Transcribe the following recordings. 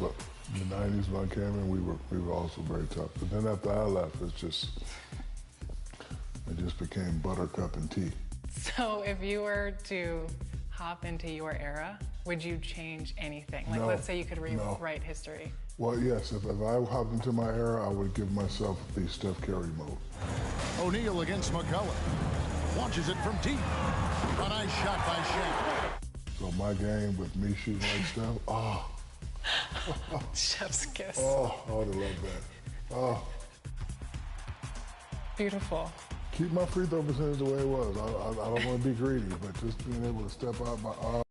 but in the 90s when I came in, we were also very tough. But then after I left, it just became buttercup and tea. So if you were to hop into your era, would you change anything? Like, No, let's say you could rewrite history. Well, yes, if I hopped into my era, I would give myself the Steph Curry mode. O'Neal against McCullough. Launches it from deep. A nice shot by Shaq. So my game with me shooting like Steph, Chef's kiss. I would have loved that. Beautiful. Keep my free throw percentage the way it was. I don't want to be greedy, but just being able to step out my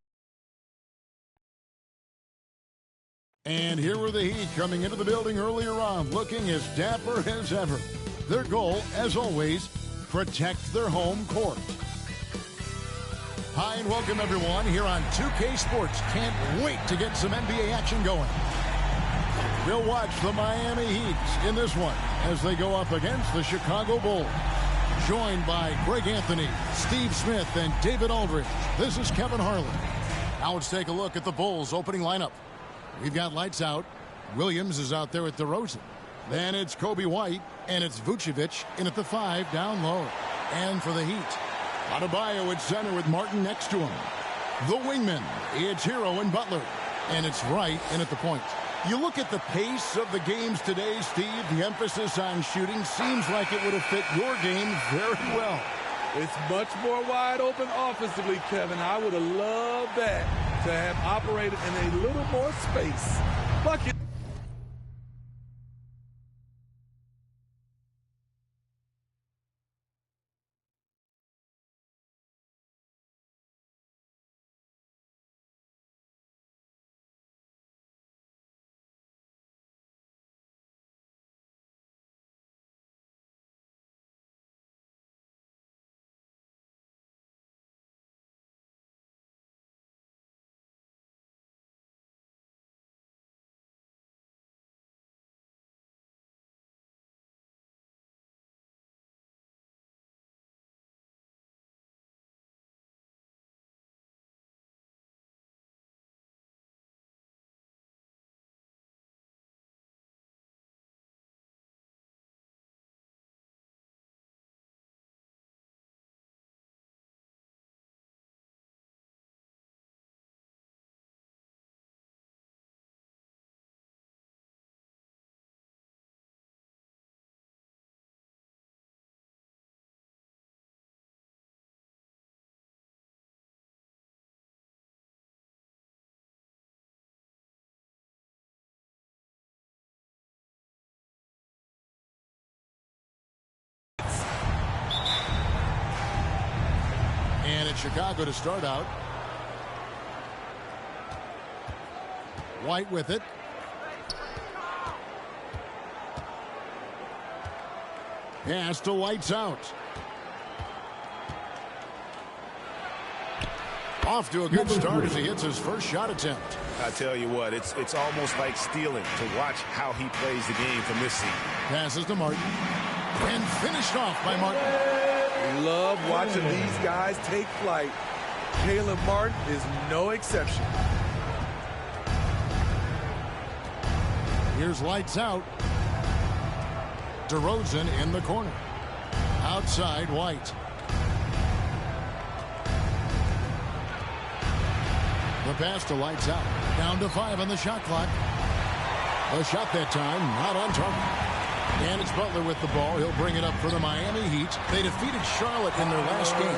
And here were the Heat coming into the building earlier on, looking as dapper as ever. Their goal, as always, protect their home court. Hi and welcome everyone here on 2K Sports. Can't wait to get some NBA action going. We'll watch the Miami Heat in this one as they go up against the Chicago Bulls. Joined by Greg Anthony, Steve Smith, and David Aldridge. This is Kevin Harlan. Now let's take a look at the Bulls opening lineup. We've got lights out. Williams is out there at DeRozan. Then it's Kobe White, and it's Vucevic in at the 5 down low. And for the Heat, Adebayo at center with Martin next to him. The wingman, it's Hero and Butler. And it's Wright in at the point. You look at the pace of the games today, Steve, the emphasis on shooting seems like it would have fit your game very well. It's much more wide open offensively, Kevin. I would have loved that to have operated in a little more space. Bucket. And it's Chicago to start out. White with it. Pass to Lights out. Off to a good start as he hits his first shot attempt. I tell you what, it's almost like stealing to watch how he plays the game from this seat. Passes to Martin. And finished off by Martin. Love watching these guys take flight. Caleb Martin is no exception. Here's Lights out. DeRozan in the corner. Outside White. The pass to Lights out. Down to 5 on the shot clock. A shot that time, not on target. And it's Butler with the ball. He'll bring it up for the Miami Heat. They defeated Charlotte in their last game.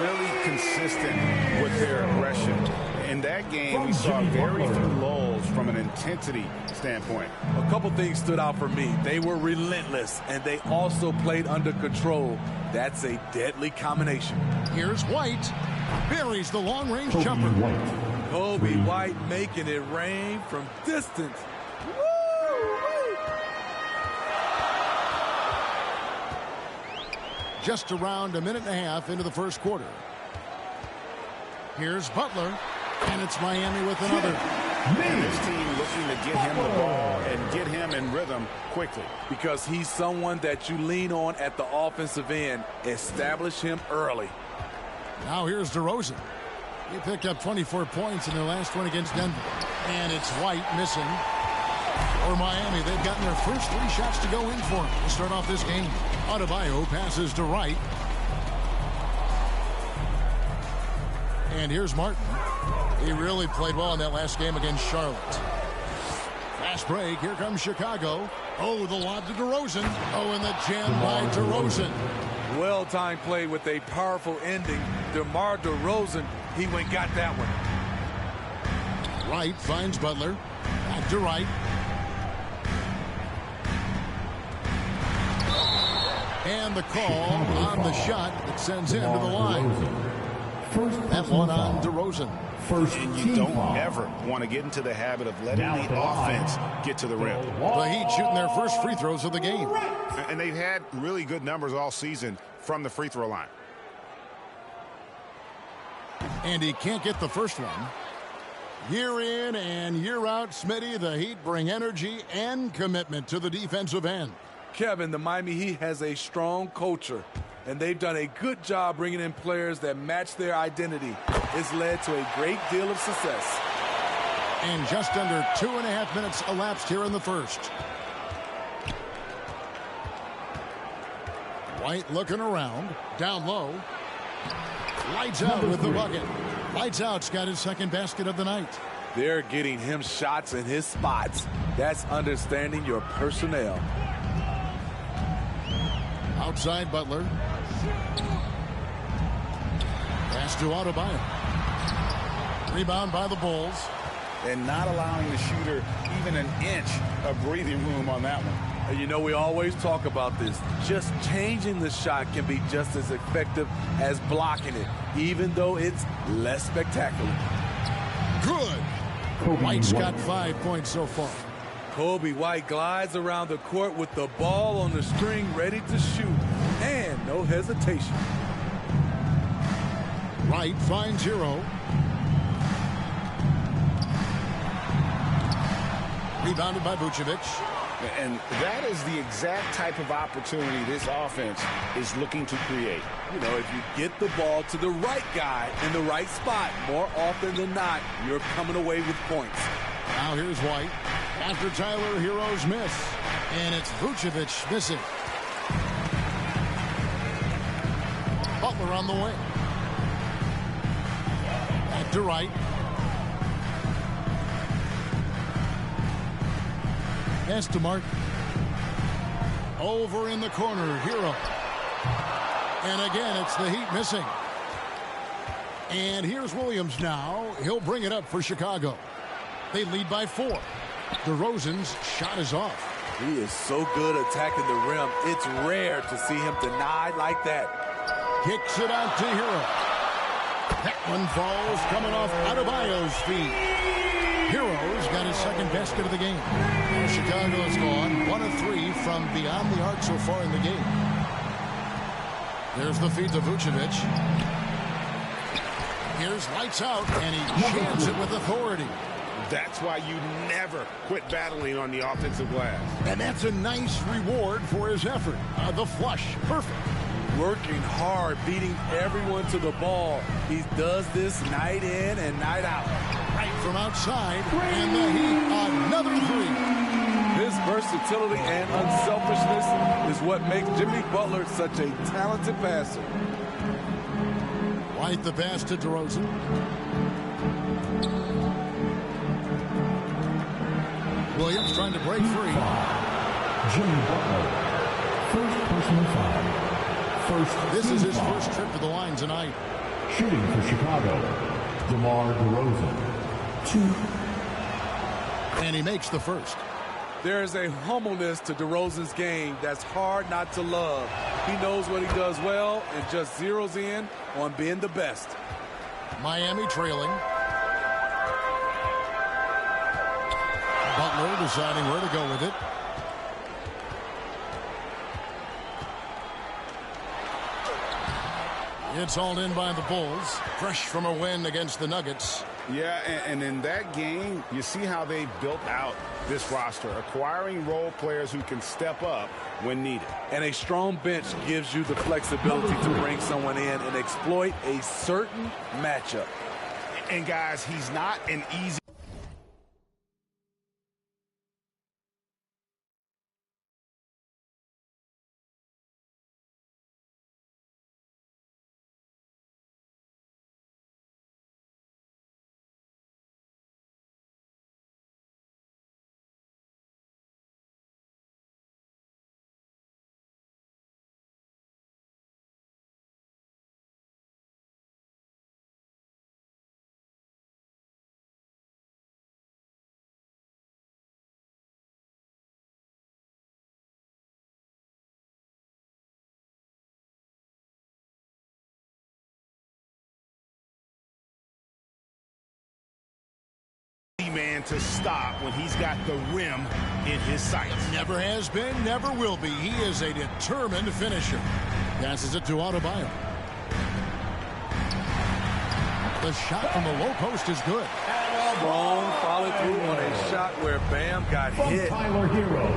Really consistent with their aggression. In that game, we saw very few lulls from an intensity standpoint. A couple things stood out for me. They were relentless, and they also played under control. That's a deadly combination. Here's White. Buries the long-range jumper. Kobe White making it rain from distance. Just around a minute and a half into the first quarter. Here's Butler, and it's Miami with another. And this team looking to get him the ball and get him in rhythm quickly. Because he's someone that you lean on at the offensive end. Establish him early. Now here's DeRozan. He picked up 24 points in their last one against Denver. And it's White missing. For Miami, they've gotten their first 3 shots to go in for him to start off this game. Adebayo passes to Wright. And here's Martin. He really played well in that last game against Charlotte. Fast break. Here comes Chicago. Oh, the lob to DeRozan. Oh, and the jam by DeRozan. Well-timed play with a powerful ending. DeMar DeRozan, he went and got that one. Wright finds Butler. Back to Wright. And the call on the shot that sends him to the line. That one on DeRozan. And you don't ever want to get into the habit of letting the offense get to the rim. The Heat shooting their first free throws of the game. And they've had really good numbers all season from the free throw line. And he can't get the first one. Year in and year out, Smitty, the Heat bring energy and commitment to the defensive end. Kevin, the Miami Heat has a strong culture, and they've done a good job bringing in players that match their identity. It's led to a great deal of success. And just under 2.5 minutes elapsed here in the first. White looking around, down low. Lights out with the bucket. Lights out's got his second basket of the night. They're getting him shots in his spots. That's understanding your personnel. Outside Butler. Pass to Adebayo. Rebound by the Bulls. And not allowing the shooter even an inch of breathing room on that one. You know, we always talk about this. Just changing the shot can be just as effective as blocking it, even though it's less spectacular. Good. White's got 5 points so far. Kobe White glides around the court with the ball on the string ready to shoot. And no hesitation. Wright finds Hero. Rebounded by Vucevic. And that is the exact type of opportunity this offense is looking to create. You know, if you get the ball to the right guy in the right spot, more often than not, you're coming away with points. Now here's White. After Tyler Hero's miss. And it's Vucevic missing. Butler on the way. Back to Wright. Pass to Martin. Over in the corner, Hero. And again, it's the Heat missing. And here's Williams now. He'll bring it up for Chicago. They lead by 4. DeRozan's shot is off. He is so good attacking the rim. It's rare to see him denied like that. Kicks it out to Hero. That one falls coming off Adebayo's feet. Hero's got his second basket of the game. Chicago's gone 1 of 3 from beyond the arc so far in the game. There's the feed to Vucevic. Here's lights out, and he jams it with authority. That's why you never quit battling on the offensive glass. And that's a nice reward for his effort. The flush, perfect. Working hard, beating everyone to the ball. He does this night in and night out. Right from outside, and the Heat, another 3. His versatility and unselfishness is what makes Jimmy Butler such a talented passer. White the pass to DeRozan. Williams trying to break free. Jimmy Butler, first personal foul. This is his first trip to the line tonight. Shooting for Chicago, DeMar DeRozan, 2. And he makes the first. There's a humbleness to DeRozan's game that's hard not to love. He knows what he does well and just zeroes in on being the best. Miami trailing. Butler deciding where to go with it. It's hauled in by the Bulls. Fresh from a win against the Nuggets. Yeah, and in that game, you see how they built out this roster, acquiring role players who can step up when needed. And a strong bench gives you the flexibility to bring someone in and exploit a certain matchup. And guys, he's not an easy Man to stop when he's got the rim in his sights. Never has been, never will be. He is a determined finisher. Passes it to Adebayo. The shot from the low post is good. Strong follow through on a shot where Bam got hit. Tyler Hero.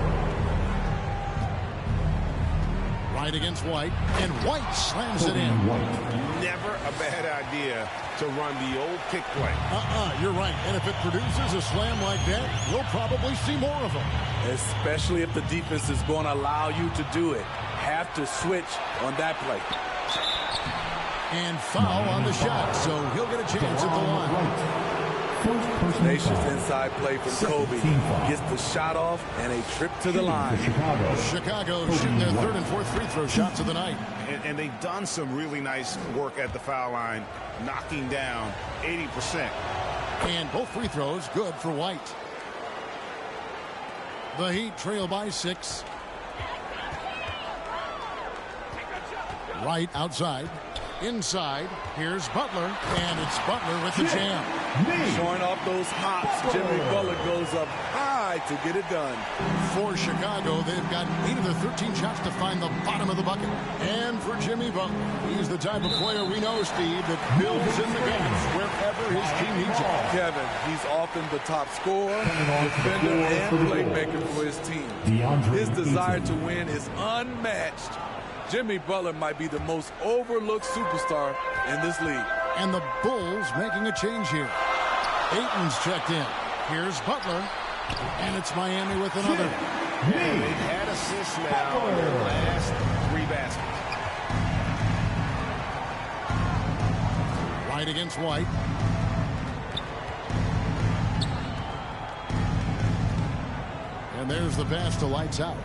Right against White, and White slams it in. Never a bad idea to run the old pick play. You're right. And if it produces a slam like that, you'll probably see more of them. Especially if the defense is going to allow you to do it. Have to switch on that play. And foul on the shot, so he'll get a chance at the line. Tenacious inside play from Kobe. Gets the shot off and a trip to the line. Chicago shooting their third and fourth free throw shots of the night. And they've done some really nice work at the foul line, knocking down 80%. And both free throws good for White. The Heat trail by 6. Right outside. Inside, here's Butler, and it's Butler with the jam. Showing off those hops, Jimmy Butler goes up high to get it done. For Chicago, they've got 8 of their 13 shots to find the bottom of the bucket. And for Jimmy Butler, he's the type of player we know, Steve, that builds in the games wherever his team needs it. Kevin, he's often the top scorer, defender, and playmaker for his team. His desire to win is unmatched. Jimmy Butler might be the most overlooked superstar in this league. And the Bulls making a change here. Ayton's checked in. Here's Butler. And it's Miami with another. And they've had assists now on their last 3 baskets. Right against White. And there's the pass to Lights Out.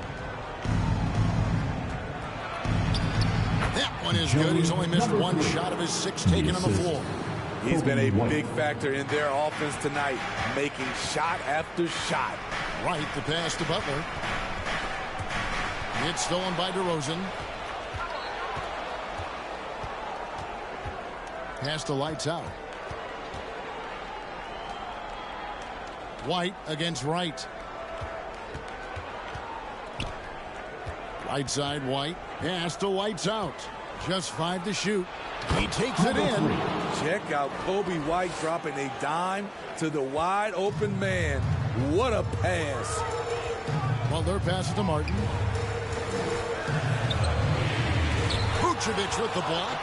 That one is good. He's only missed 1 shot of his 6 taken on the floor. He's been a big factor in their offense tonight, making shot after shot. Right, the pass to Butler. It's stolen by DeRozan. Pass to Lights Out. White against Wright. Right side, White. Pass to Lights Out. Just 5 to shoot. He takes it in. Check out Kobe White dropping a dime to the wide open man. What a pass. Butler passes to Martin. Vucevic with the block.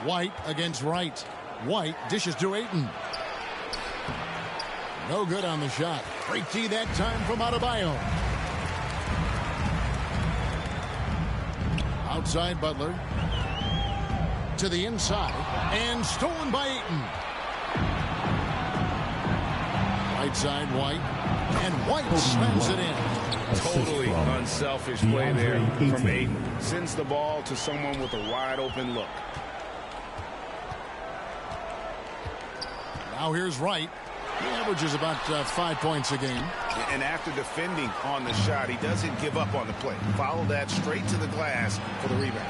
White against Wright. White dishes to Ayton. No good on the shot. Great D that time from Adebayo. Outside Butler. To the inside. And stolen by Ayton. Right side White. And White slams it in. Totally unselfish play there from Ayton. Sends the ball to someone with a wide open look. Now here's Wright. He averages about 5 points a game. And after defending on the shot, he doesn't give up on the play. Follow that straight to the glass for the rebound.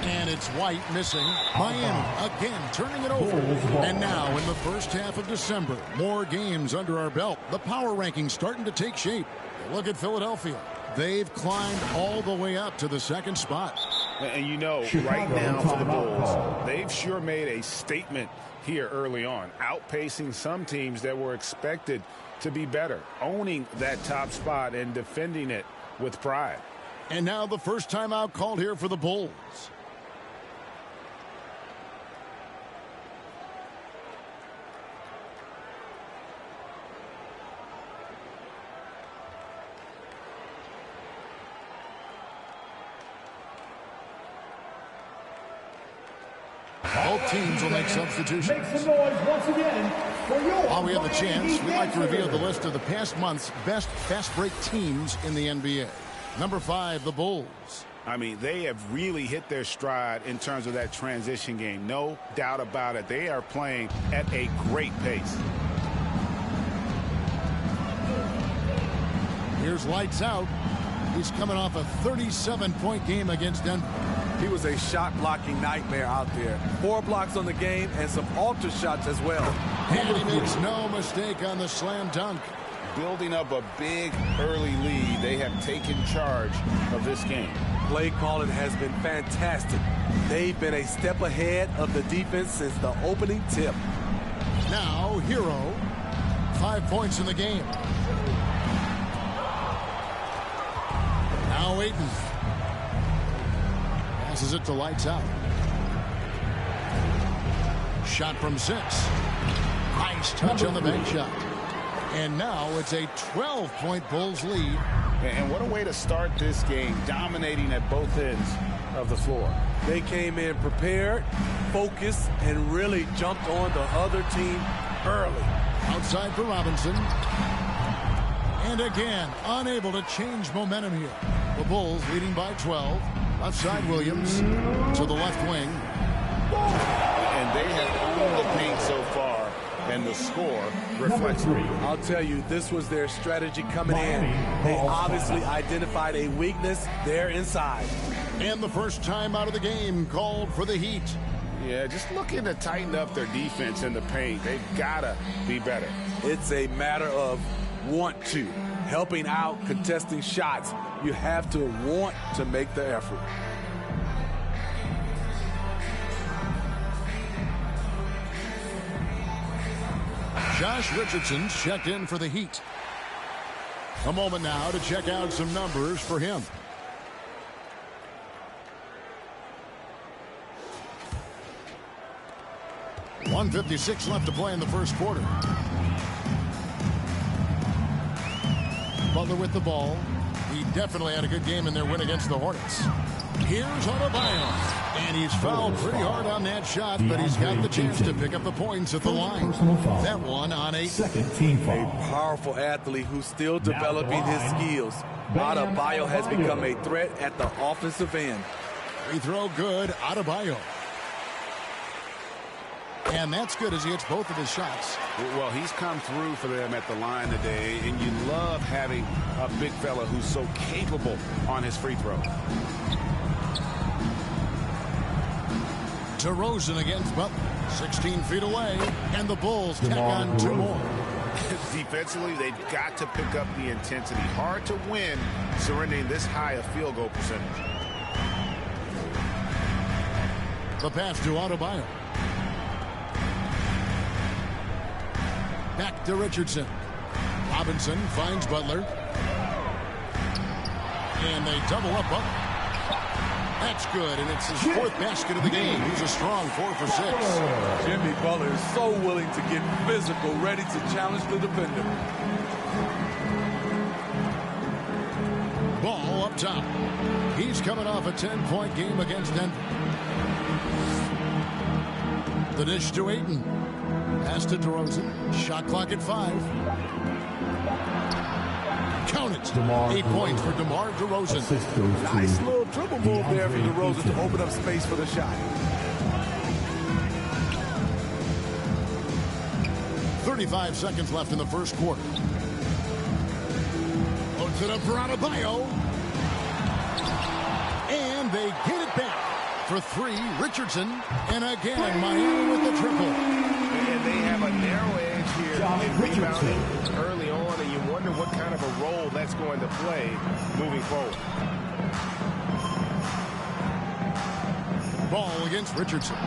And it's White missing. Miami again turning it over. And now in the first half of December, more games under our belt. The power rankings starting to take shape. Look at Philadelphia. They've climbed all the way up to the 2nd spot. And you know, right now for the Bulls, they've sure made a statement here early on, outpacing some teams that were expected to be better, owning that top spot and defending it with pride. And now the first timeout called here for the Bulls. Both teams will make substitutions. Make some noise once again for your While we have the chance, we'd like to reveal the list of the past month's best fast break teams in the NBA. Number 5, the Bulls. I mean, they have really hit their stride in terms of that transition game. No doubt about it. They are playing at a great pace. Here's Lights Out. He's coming off a 37-point game against Denver. He was a shot-blocking nightmare out there. 4 blocks on the game and some altar shots as well. And he makes no mistake on the slam dunk. Building up a big early lead, they have taken charge of this game. Play calling has been fantastic. They've been a step ahead of the defense since the opening tip. Now, Hero, 5 points in the game. Now Ayton. Passes it to Lights Out. Shot from 6. Nice touch on the bank shot. And now it's a 12-point Bulls lead. And what a way to start this game, dominating at both ends of the floor. They came in prepared, focused, and really jumped on the other team early. Outside for Robinson. And again, unable to change momentum here. The Bulls leading by 12. Outside Williams to the left wing. And they have owned the paint so far. And the score reflects it. I'll tell you, this was their strategy coming in. They obviously identified a weakness there inside. And the first time out of the game called for the Heat. Yeah, just looking to tighten up their defense in the paint. They've got to be better. It's a matter of want to. Helping out, contesting shots. You have to want to make the effort. Josh Richardson checked in for the Heat. A moment now to check out some numbers for him. .156 left to play in the first quarter. Butler with the ball. He definitely had a good game in their win against the Hornets. Here's Adebayo. And he's fouled pretty hard on that shot, but he's got the chance to pick up the points at the line. That one on a second team foul. A powerful athlete who's still developing his skills. Adebayo has become a threat at the offensive end. Free throw good, Adebayo. And that's good as he hits both of his shots. Well, he's come through for them at the line today, and you love having a big fella who's so capable on his free throw. DeRozan against Butler, 16 feet away, and the Bulls tack on 2 more. Defensively, they've got to pick up the intensity. Hard to win surrendering this high a field goal percentage. The pass to Adebayo. Back to Richardson. Robinson finds Butler. And they double up Butler. That's good, and it's his 4th basket of the game. He's a strong 4 for 6. Jimmy Butler is so willing to get physical, ready to challenge the defender. Ball up top. He's coming off a 10-point game against Denver. The dish to Ayton. Pass to DeRozan. Shot clock at 5. Count it. 8 points for DeMar DeRozan. Nice little dribble move there for DeRozan to open up space for the shot. 35 seconds left in the first quarter. Puts it up for Adebayo. And they get it back for 3. Richardson. And again, Miami with the triple. And they have a narrow edge here in rebounding early on, and you wonder what kind of a role that's going to play moving forward. Ball against Richardson.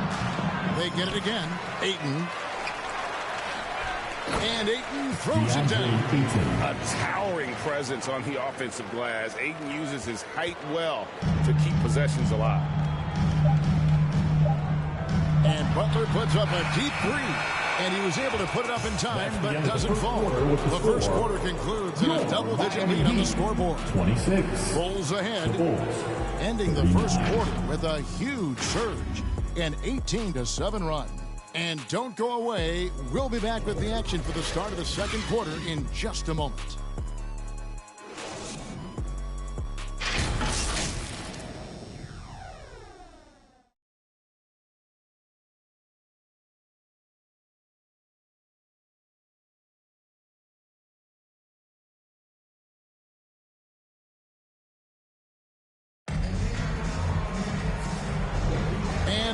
They get it again. Ayton. And Ayton throws it down. A towering presence on the offensive glass. Ayton uses his height well to keep possessions alive. And Butler puts up a deep 3. And he was able to put it up in time, but doesn't fall. The first quarter concludes in a double-digit lead on the scoreboard. 26. Bulls ahead, ending the first quarter with a huge surge, an 18-7 run. And don't go away. We'll be back with the action for the start of the second quarter in just a moment.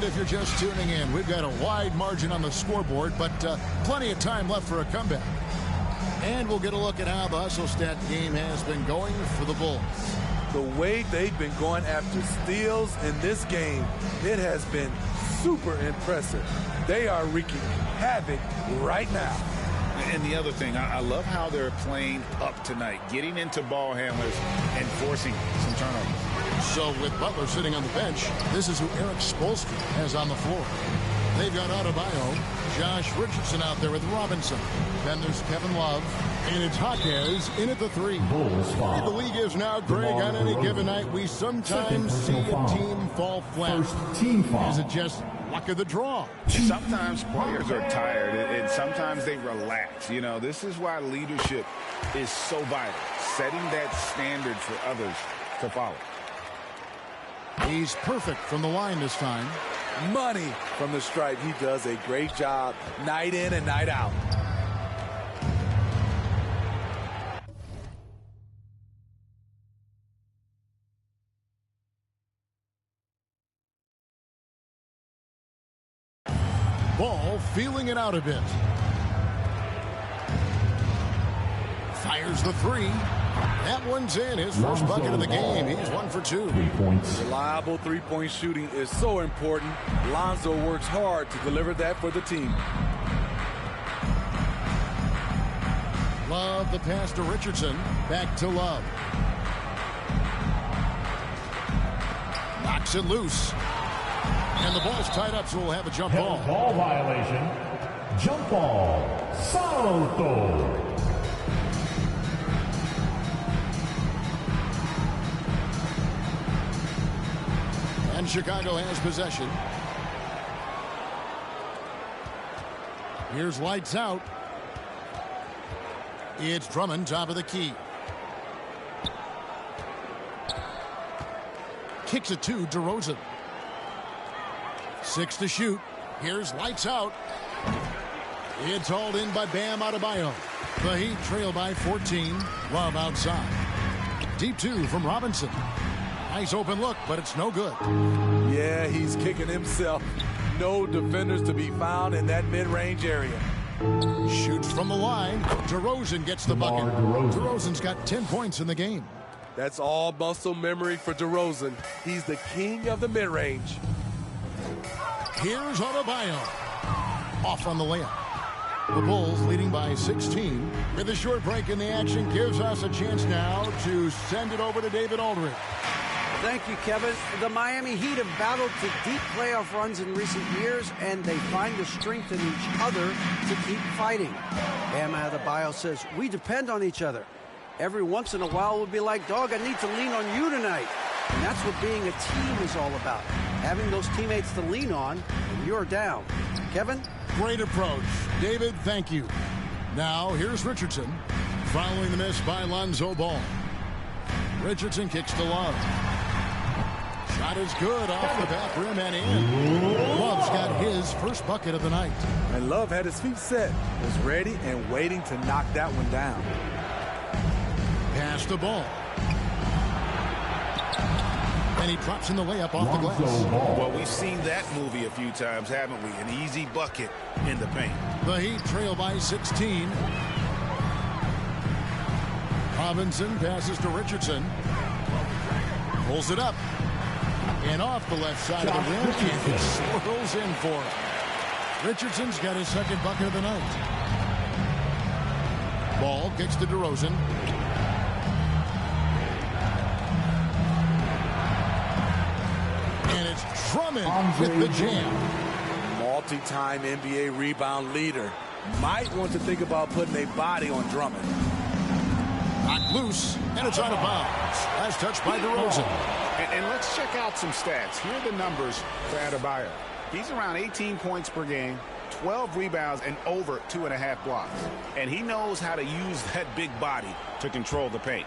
And if you're just tuning in, we've got a wide margin on the scoreboard, but plenty of time left for a comeback. And we'll get a look at how the hustle stat game has been going for the Bulls. The way they've been going after steals in this game, it has been super impressive. They are wreaking havoc right now. And the other thing, I love how they're playing up tonight, getting into ball handlers and forcing some turnovers. So with Butler sitting on the bench, this is who Eric Spoelstra has on the floor. They've got Adebayo, Josh Richardson out there with Robinson. Then there's Kevin Love. And it's Jaquez in at the 3. The league is now, Greg, on any given night, we sometimes see a team fall flat. Is it just luck of the draw? Sometimes players are tired, and sometimes they relax. You know, this is why leadership is so vital, setting that standard for others to follow. He's perfect from the line this time. Money from the stripe. He does a great job night in and night out. Ball feeling it out a bit. Fires the 3. That one's in. His first bucket of the game. He's 1 for 2. 3 points. Reliable three-point shooting is so important. Lonzo works hard to deliver that for the team. Love the pass to Richardson. Back to Love. Knocks it loose. And the ball's tied up, so we'll have a jump ball. Ball violation. Jump ball. Salto. And Chicago has possession. Here's lights out. It's Drummond, top of the key. Kicks it to DeRozan. 6 to shoot. Here's lights out. It's hauled in by Bam Adebayo. The Heat trail by 14. Love outside. Deep 2 from Robinson. Nice open look, but it's no good. Yeah, he's kicking himself. No defenders to be found in that mid-range area. Shoots from the line. DeRozan gets the bucket. DeRozan's got 10 points in the game. That's all muscle memory for DeRozan. He's the king of the mid-range. Here's Adebayo. Off on the layup. The Bulls leading by 16. With a short break in the action gives us a chance now to send it over to David Aldridge. Thank you, Kevin. The Miami Heat have battled to deep playoff runs in recent years, and they find the strength in each other to keep fighting. Bam Adebayo says, we depend on each other. Every once in a while, we'll be like, dog, I need to lean on you tonight. And that's what being a team is all about. Having those teammates to lean on when you're down. Kevin? Great approach. David, thank you. Now, here's Richardson. Following the miss by Lonzo Ball. Richardson kicks to Love. Shot is good off the back rim and in. Love's got his first bucket of the night. And Love had his feet set, was ready and waiting to knock that one down. Pass the ball. And he drops in the layup off the glass. Well, we've seen that movie a few times, haven't we? An easy bucket in the paint. The Heat trail by 16. Robinson passes to Richardson. Pulls it up. And off the left side of the rim. And it swirls in for it. Richardson's got his second bucket of the night. Ball kicks to DeRozan. And it's Drummond with the jam. Multi-time NBA rebound leader. Might want to think about putting a body on Drummond. Knocked loose, and it's out of bounds. Last touch by DeRozan. And let's check out some stats. Here are the numbers for Adebayo. He's around 18 points per game, 12 rebounds, and over 2.5 blocks. And he knows how to use that big body to control the paint.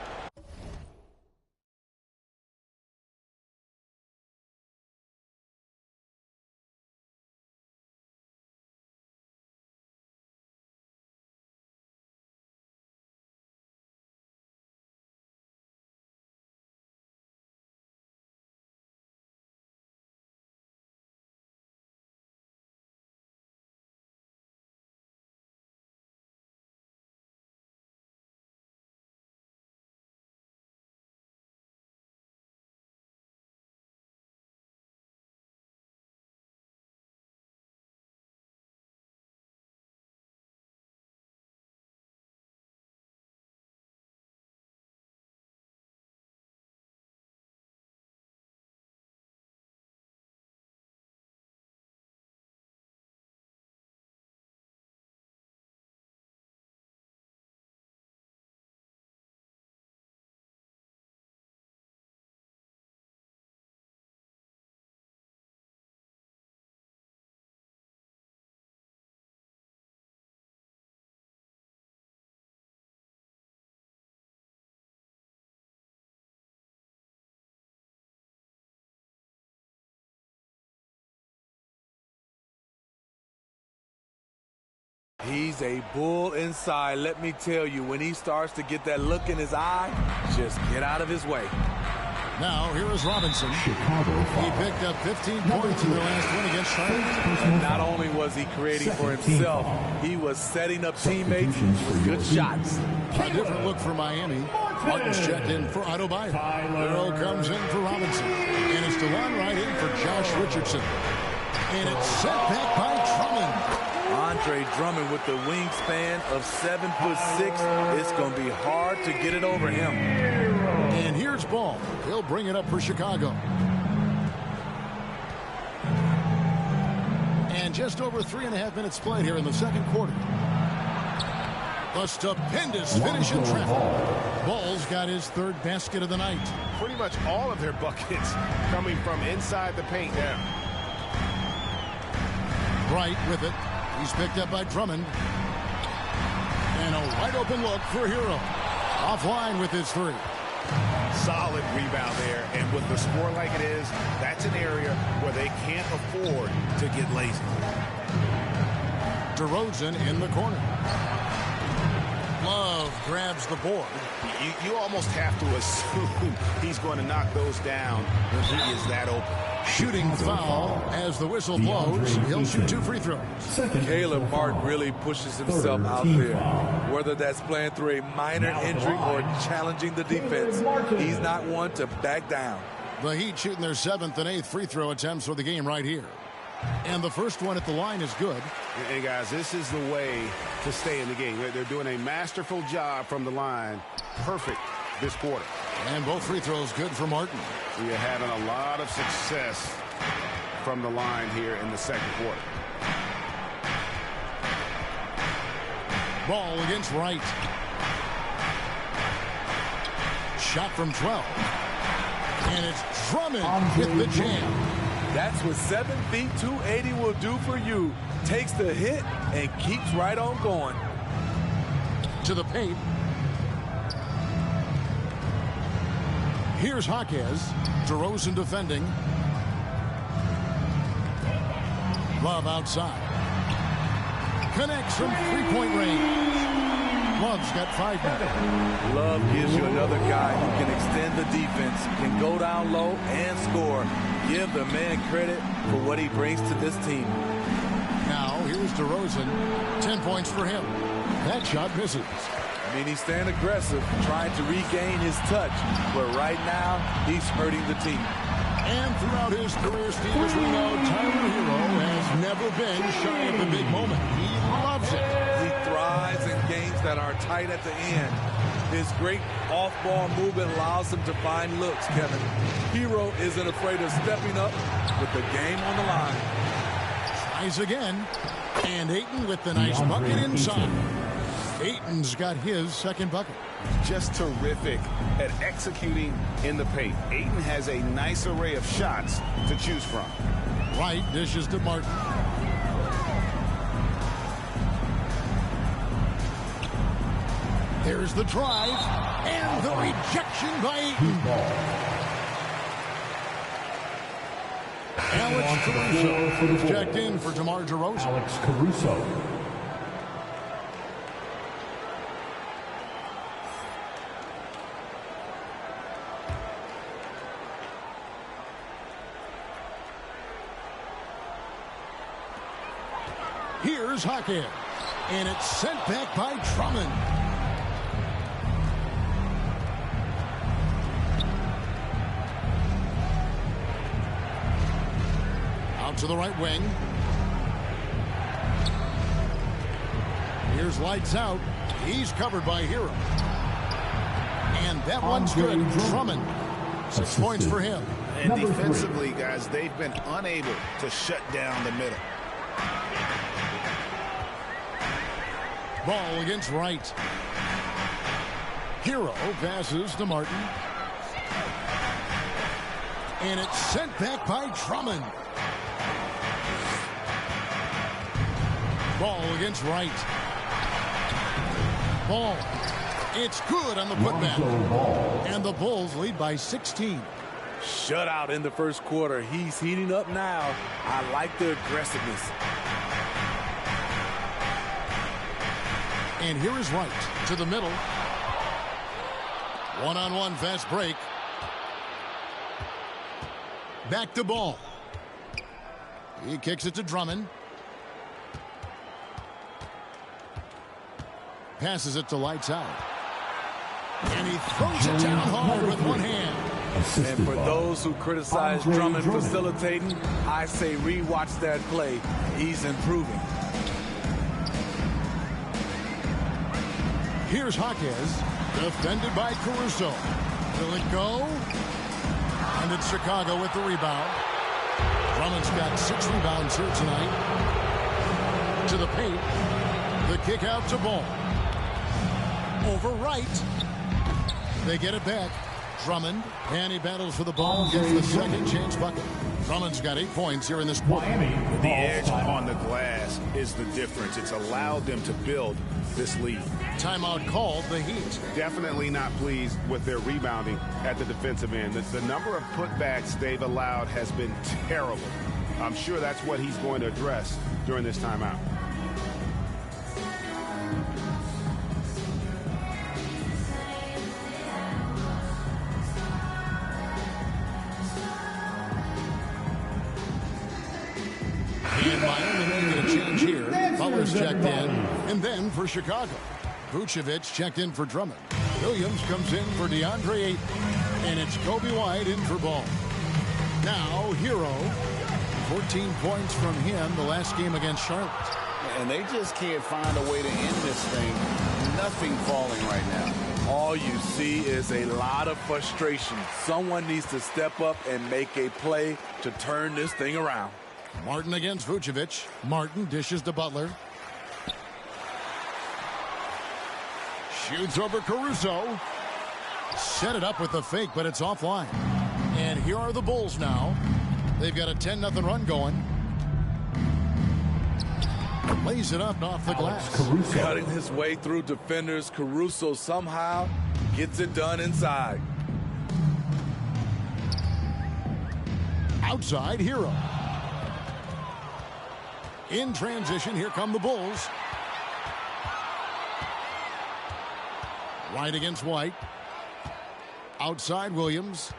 He's a bull inside. Let me tell you, when he starts to get that look in his eye, just get out of his way. Now, here is Robinson. He picked up 15 points in their last win against Charlotte. And not only was he creating for himself, he was setting up teammates with good shots. A different look for Miami. Martin's checked in for Adebayo. Earl comes in for Robinson. And it's DeLon Wright in for Josh Richardson. And it's sent back by Drummond. Andre Drummond with the wingspan of 7'6". It's going to be hard to get it over him. And here's Ball. He'll bring it up for Chicago. And just over 3.5 minutes played here in the second quarter. A stupendous finish in traffic. Ball's got his third basket of the night. Pretty much all of their buckets coming from inside the paint now. Wright with it. He's picked up by Drummond. And a wide open look for Hero. Offline with his three. Solid rebound there. And with the score like it is, that's an area where they can't afford to get lazy. DeRozan in the corner. Love grabs the board. You almost have to assume he's going to knock those down when he is that open. Shooting foul as the whistle blows. He'll shoot 2 free throws. Caleb Martin really pushes himself out there. Whether that's playing through a minor injury or challenging the defense, he's not one to back down. The Heat shooting their 7th and 8th free throw attempts for the game right here. And the first one at the line is good. And guys, this is the way to stay in the game. They're doing a masterful job from the line. Perfect this quarter. And both free throws good for Martin. We are having a lot of success from the line here in the second quarter. Ball against Wright. Shot from 12. And it's Drummond with the jam. That's what 7 feet 280 will do for you. Takes the hit and keeps right on going. To the paint. Here's Jaquez. DeRozan defending. Love outside. Connects from three-point range. Love's got 5 minutes. Love gives you another guy who can extend the defense, can go down low and score. Give the man credit for what he brings to this team. Now, here's DeRozan. 10 points for him. That shot misses. I mean, he's staying aggressive, trying to regain his touch. But right now, he's hurting the team. And throughout his career, Steve, as we know, Tyler Hero has never been shy of the big moment. He loves it. He thrives in games that are tight at the end. His great off-ball movement allows him to find looks, Kevin. Hero isn't afraid of stepping up with the game on the line. Tries again. And Ayton with the nice bucket inside. Ayton's got his second bucket. Just terrific at executing in the paint. Ayton has a nice array of shots to choose from. Wright dishes to Martin. There's the drive and the rejection by Ayton. Alex Caruso checked in for DeMar DeRozan. Alex Caruso. Here's Jaquez. And it's sent back by Drummond. Out to the right wing. Here's lights out. He's covered by Hero. And that one's good. Drummond. 6 points for him. And defensively, guys, they've been unable to shut down the middle. Ball against Wright. Hero passes to Martin. And it's sent back by Drummond. Ball against Wright. Ball. It's good on the putback. And the Bulls lead by 16. Shutout in the first quarter. He's heating up now. I like the aggressiveness. And here is Wright to the middle. One-on-one fast break. Back to Ball. He kicks it to Drummond. Passes it to Lights Out. And he throws it down hard with one hand. And for those who criticize Drummond facilitating, I say rewatch that play. He's improving. Here's Jaquez, defended by Caruso. Will it go? And it's Chicago with the rebound. Drummond's got 6 rebounds here tonight. To the paint. The kick out to Ball. Over Wright. They get it back. Drummond, and he battles for the ball, gets the second chance bucket. Drummond's got 8 points here in this quarter. The edge on the glass is the difference. It's allowed them to build this lead. Timeout called, the Heat. Definitely not pleased with their rebounding at the defensive end. The number of putbacks they've allowed has been terrible. I'm sure that's what he's going to address during this timeout. And Miami making a change here. Butler's checked in. And then for Chicago, Vucevic checked in for Drummond. Williams comes in for DeAndre Ayton. And it's Kobe White in for Ball. Now, Hero. 14 points from him the last game against Charlotte. And they just can't find a way to end this thing. Nothing falling right now. All you see is a lot of frustration. Someone needs to step up and make a play to turn this thing around. Martin against Vucevic. Martin dishes to Butler. Shoots over Caruso. Set it up with the fake, but it's offline. And here are the Bulls now. They've got a 10-0 run going. Lays it up off the glass. Cutting his way through defenders. Caruso somehow gets it done inside. Outside, Hero. In transition, here come the Bulls. White against White. Outside, Williams.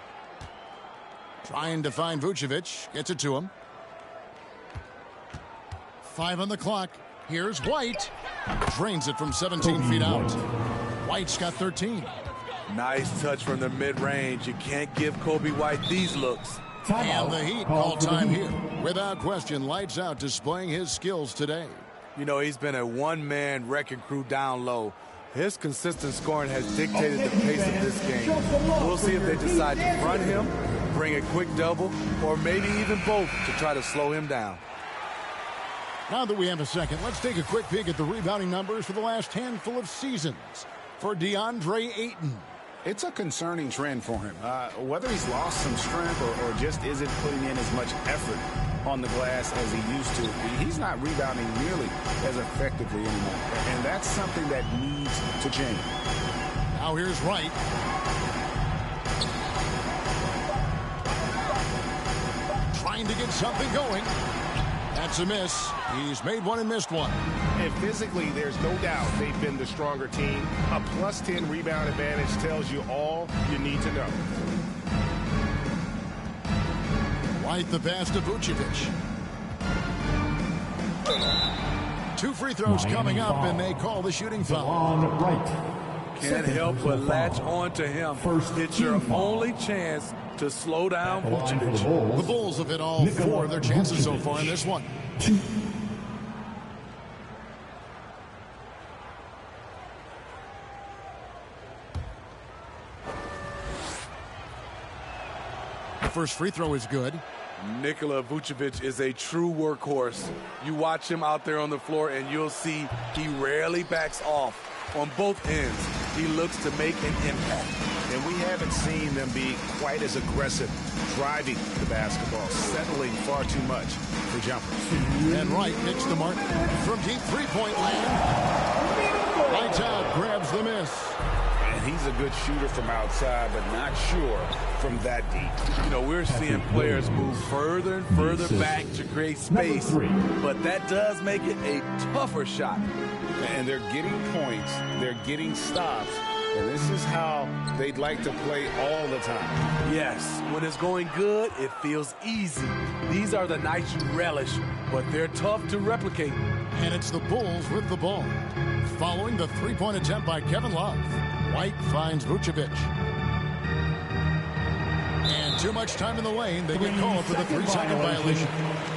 Trying to find Vucevic. Gets it to him. 5 on the clock. Here's White. Drains it from 17 feet out. White's got 13. Nice touch from the mid-range. You can't give Kobe White these looks. And the Heat call time here. Without question, Lights Out displaying his skills today. You know, he's been a one-man wrecking crew down low. His consistent scoring has dictated the pace of this game. We'll see if they decide to front him, bring a quick double, or maybe even both to try to slow him down. Now that we have a second, let's take a quick peek at the rebounding numbers for the last handful of seasons for DeAndre Ayton. It's a concerning trend for him. Whether he's lost some strength or just isn't putting in as much effort on the glass as he used to, he's not rebounding nearly as effectively anymore. And that's something that needs to change. Now here's Wright. Trying to get something going. That's a miss. He's made one and missed one. And physically, there's no doubt they've been the stronger team. A +10 rebound advantage tells you all you need to know. White the pass to Vucevic. 2 free throws coming up, and they call the shooting foul. Can't help but latch on to him. It's your only chance to slow down Vucevic. The Bulls have hit all 4 of their chances so far in this one. The first free throw is good. Nikola Vucevic is a true workhorse. You watch him out there on the floor and you'll see he rarely backs off. On both ends, he looks to make an impact. And we haven't seen them be quite as aggressive driving the basketball, settling far too much for jumpers. And Wright picks the mark from deep three-point land. Lights Out grabs the miss. And He's a good shooter from outside, but not sure from that deep. You know, we're seeing players move further and further back to create space, but that does make it a tougher shot. And they're getting points, they're getting stops, and this is how they'd like to play all the time. Yes, when it's going good, it feels easy. These are the nights you relish, but they're tough to replicate. And it's the Bulls with the ball. Following the three-point attempt by Kevin Love, White finds Vucevic. And too much time in the lane. They get called for the 3-second violation.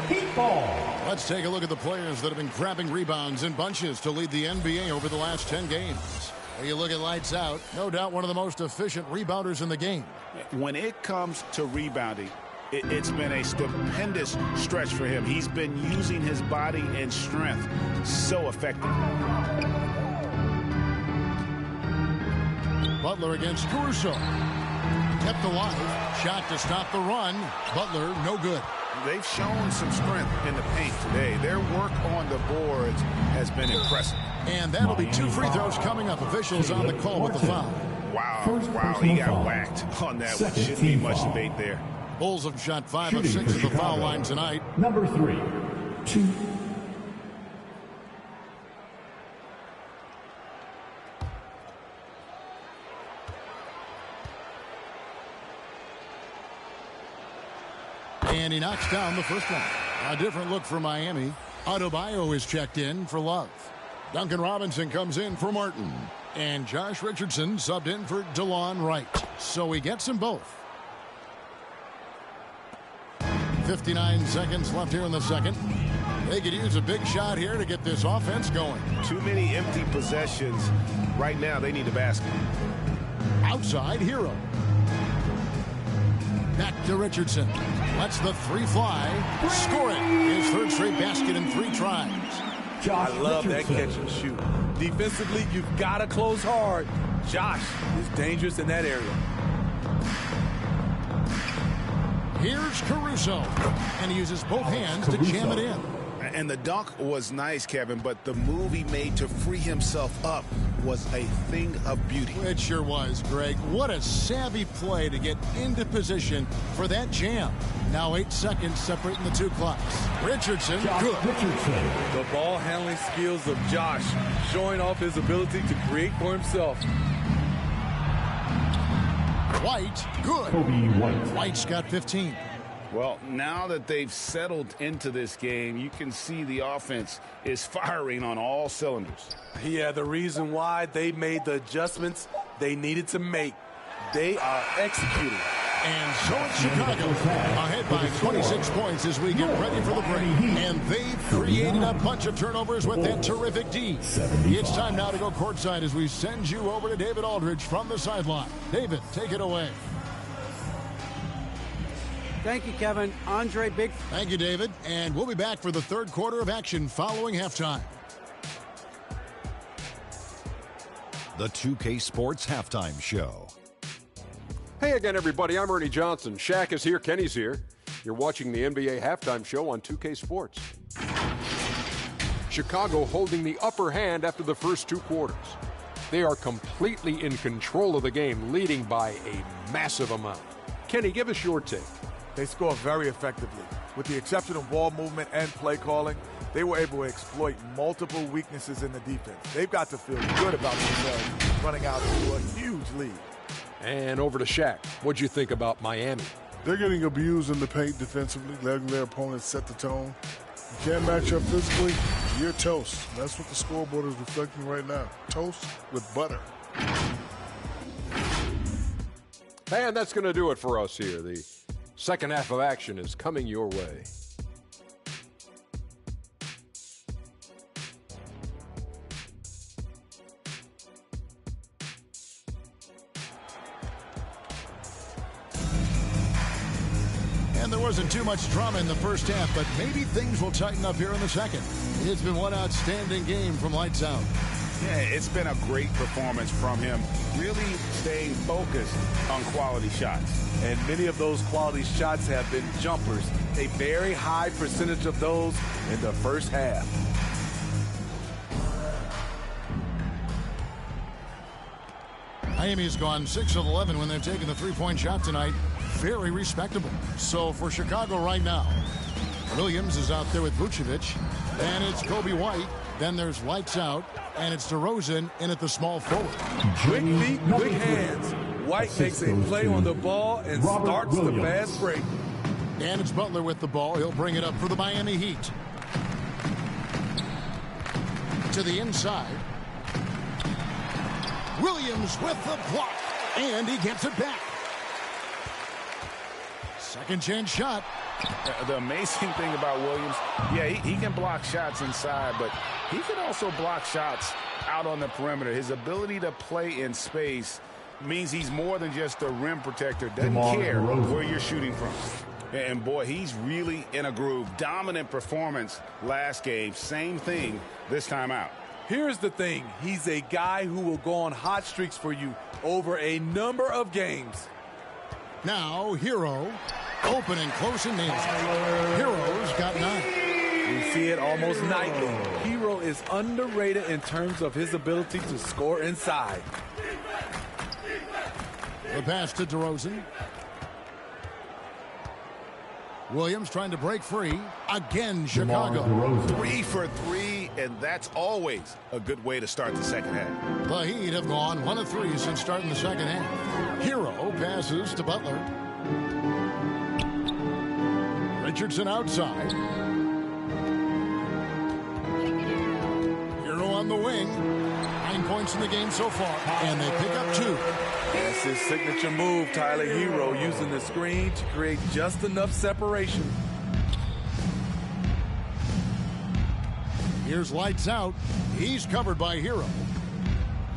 Heat ball. Let's take a look at the players that have been grabbing rebounds in bunches to lead the NBA over the last 10 games. When you look at lights out, no doubt one of the most efficient rebounders in the game. When it comes to rebounding, it's been a stupendous stretch for him. He's been using his body and strength so effectively. Butler against Caruso. Kept alive. Shot to stop the run. Butler, no good. They've shown some strength in the paint today. Their work on the boards has been impressive. And that'll be 2 free throws coming up. Officials on the call with the foul. Wow, he got whacked on that one. Shouldn't be much debate there. Bulls have shot 5 of 6 at the foul line tonight. Number 3, 2. And he knocks down the first one. A different look for Miami. Adebayo is checked in for Love. Duncan Robinson comes in for Martin. And Josh Richardson subbed in for DeLon Wright. So he gets them both. 59 seconds left here in the second. They could use a big shot here to get this offense going. Too many empty possessions. Right now, they need a basket. Outside Hero. Back to Richardson. Lets the 3 fly. Score it. His 3rd straight basket in 3 tries. I love that catch and shoot. Defensively, you've got to close hard. Josh is dangerous in that area. Here's Caruso. And he uses both hands to jam it in. And the dunk was nice, Kevin, but the move he made to free himself up was a thing of beauty. It sure was, Greg. What a savvy play to get into position for that jam. Now 8 seconds separating the 2 clocks. Richardson, good. The ball handling skills of Josh, showing off his ability to create for himself. White, good. Kobe White. White's got 15. Well, now that they've settled into this game, you can see the offense is firing on all cylinders. Yeah, the reason why they made the adjustments they needed to make. They are executing. And so it's Chicago ahead by 26 points as we get ready for the break. And they've created a bunch of turnovers with that terrific D. It's time now to go courtside as we send you over to David Aldridge from the sideline. David, take it away. Thank you, Kevin. Andre, big. Thank you, David. And we'll be back for the 3rd quarter of action following halftime. The 2K Sports Halftime Show. Hey again, everybody. I'm Ernie Johnson. Shaq is here. Kenny's here. You're watching the NBA Halftime Show on 2K Sports. Chicago holding the upper hand after the first 2 quarters. They are completely in control of the game, leading by a massive amount. Kenny, give us your take. They score very effectively. With the exception of ball movement and play calling, they were able to exploit multiple weaknesses in the defense. They've got to feel good about themselves running out to a huge lead. And over to Shaq. What'd you think about Miami? They're getting abused in the paint defensively, letting their opponents set the tone. You can't match up physically, you're toast. That's what the scoreboard is reflecting right now. Toast with butter. And that's going to do it for us here. The second half of action is coming your way. And there wasn't too much drama in the first half, but maybe things will tighten up here in the second. It's been one outstanding game from lights out. Yeah, it's been a great performance from him, really staying focused on quality shots. And many of those quality shots have been jumpers. A very high percentage of those in the first half. Miami's gone 6 of 11 when they've taken the three-point shot tonight. Very respectable. So for Chicago right now, Williams is out there with Vucevic. And it's Kobe White. Then there's Lights Out. And it's DeRozan in at the small forward. Quick feet, quick hands. White makes a play on the ball and starts the fast break. And it's Butler with the ball. He'll bring it up for the Miami Heat. To the inside. Williams with the block. And he gets it back. Second chance shot. The amazing thing about Williams, yeah, he can block shots inside, but he can also block shots out on the perimeter. His ability to play in space means he's more than just a rim protector. Doesn't care where you're shooting from. And, boy, he's really in a groove. Dominant performance last game. Same thing this time out. Here's the thing. He's a guy who will go on hot streaks for you over a number of games. Now, Hero. Open and close and nails it. Hero's got 9. We see it almost nightly. Hero is underrated in terms of his ability to score inside. The pass to DeRozan. Williams trying to break free. Again, Chicago. 3 for 3, and that's always a good way to start the second half. The Heat have gone 1 of 3 since starting the second half. Hero passes to Butler. Richardson outside. Hero on the wing. 9 points in the game so far, and they pick up 2. That's his signature move, Tyler. Hero using the screen to create just enough separation. Here's Lights Out. He's covered by Hero.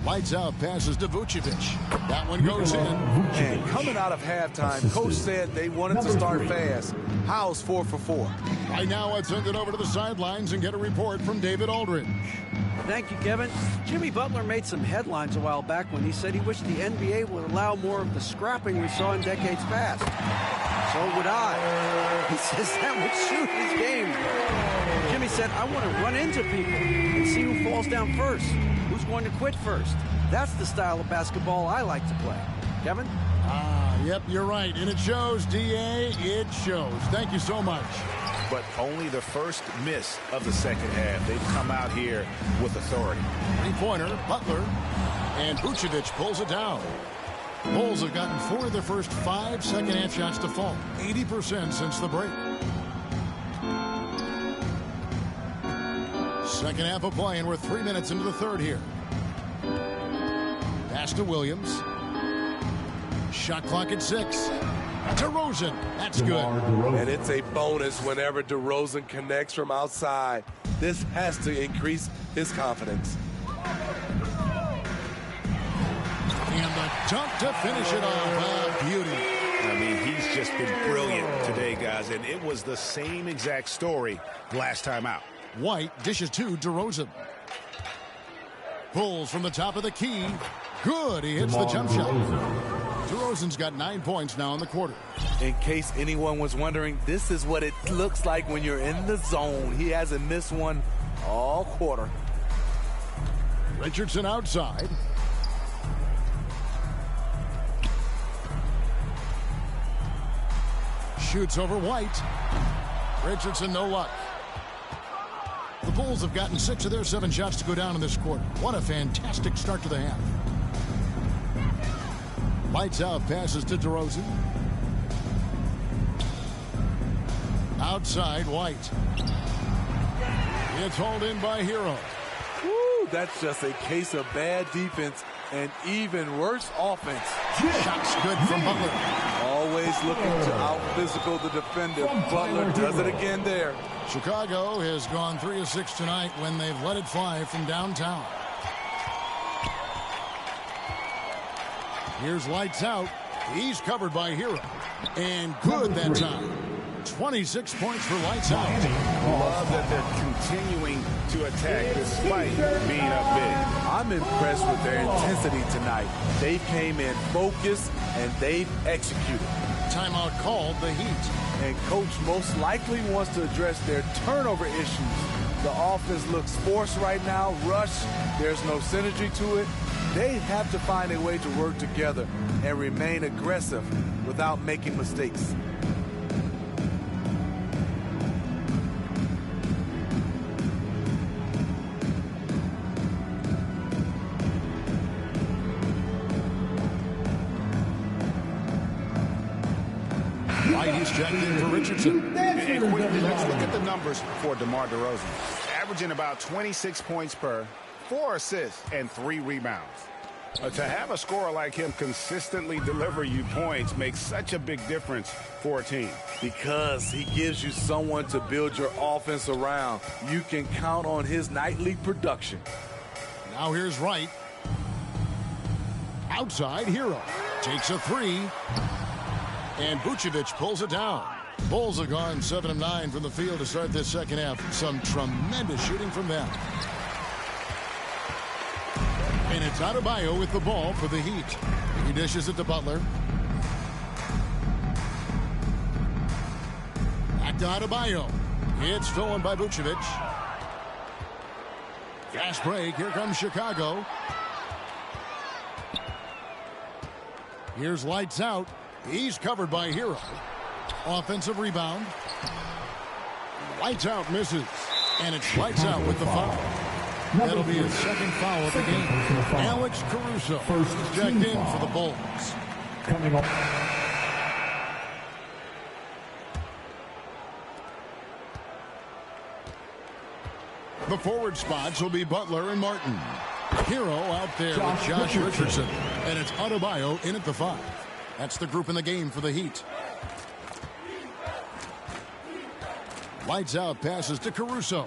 Lights Out passes to Vucevic. That one goes in. And coming out of halftime, Coach said they wanted to start fast. How's 4 for 4? Right now, I'd send it over to the sidelines and get a report from David Aldridge. Thank you, Kevin. Jimmy Butler made some headlines a while back when he said he wished the NBA would allow more of the scrapping we saw in decades past. So would I. He says that would suit his game. Jimmy said, I want to run into people and see who falls down first, who's going to quit first. That's the style of basketball I like to play. Kevin? Yep, you're right. And it shows, D.A., it shows. Thank you so much. But only the first miss of the second half. They've come out here with authority. Three-pointer, Butler, and Vucevic pulls it down. Bulls have gotten 4 of their first 5 second-half shots to fall. 80% since the break. Second half of play, and we're 3 minutes into the third here. Pass to Williams. Shot clock at 6. DeRozan, that's good. And it's a bonus whenever DeRozan connects from outside. This has to increase his confidence. And the dunk to finish it off. Beauty. I mean, he's just been brilliant today, guys, and it was the same exact story last time out. White dishes to DeRozan. Pulls from the top of the key. Good, he hits the jump shot. DeRozan's got 9 points now in the quarter. In case anyone was wondering, this is what it looks like when you're in the zone. He hasn't missed one all quarter. Richardson outside. Shoots over White. Richardson, no luck. The Bulls have gotten 6 of their 7 shots to go down in this quarter. What a fantastic start to the half. Lights out, passes to DeRozan. Outside, White. It's hauled in by Hero. Woo, that's just a case of bad defense and even worse offense. Shots good from Butler. Always looking to out-physical the defender. Butler does it again there. Chicago has gone 3 of 6 tonight when they've let it fly from downtown. Here's Lights Out. He's covered by Hero. And good that time. 26 points for Lights Out. Love that they're continuing to attack despite being up big. I'm impressed with their intensity tonight. They came in focused and they've executed. Timeout called, the Heat. And coach most likely wants to address their turnover issues. The offense looks forced right now, rushed. There's no synergy to it. They have to find a way to work together and remain aggressive without making mistakes. He's checked in for Richardson. And quickly, let's look at the numbers for DeMar DeRozan. Averaging about 26 points per, 4 assists, and 3 rebounds. To have a scorer like him consistently deliver you points makes such a big difference for a team. Because he gives you someone to build your offense around. You can count on his nightly production. Now here's Wright. Outside, Hero. Takes a 3. And Vucevic pulls it down. Bulls have gone 7 of 9 from the field to start this second half. Some tremendous shooting from them. And it's Adebayo with the ball for the Heat. He dishes it to Butler. Back to Adebayo. It's stolen by Vucevic. Fast break. Here comes Chicago. Here's Lights Out. He's covered by Hero. Offensive rebound. Lights Out misses. And it's Lights Out with the foul. That'll be his second foul of the game. Alex Caruso checked in for the Bulls. Coming up. The forward spots will be Butler and Martin. Hero out there with Josh Richardson. And it's Adebayo in at the 5. That's the group in the game for the Heat. Lights Out passes to Caruso.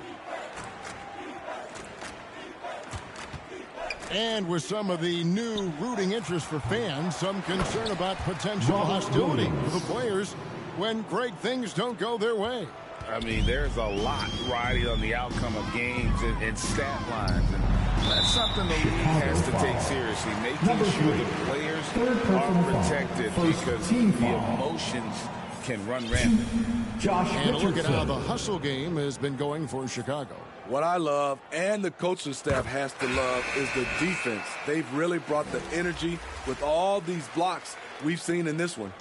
And with some of the new rooting interest for fans, some concern about potential hostility for the players when great things don't go their way. I mean, there's a lot riding on the outcome of games and stat lines. And that's something the league has to take seriously, making sure the players are protected because the emotions can run rampant. And look at how the hustle game has been going for Chicago. What I love, and the coaching staff has to love, is the defense. They've really brought the energy with all these blocks we've seen in this one.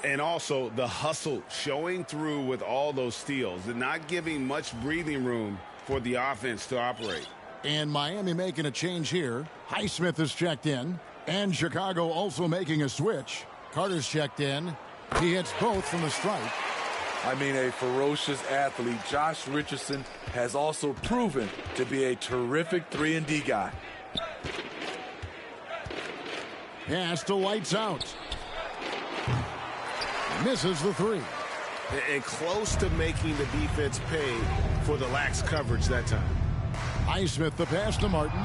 And also the hustle showing through with all those steals and not giving much breathing room for the offense to operate. And Miami making a change here. Highsmith is checked in. And Chicago also making a switch. Carter's checked in. He hits both from the stripe. I mean, a ferocious athlete. Josh Richardson has also proven to be a terrific 3-and-D guy. Pass to Lights Out. Misses the 3. And close to making the defense pay for the lax coverage that time. Highsmith the pass to Martin.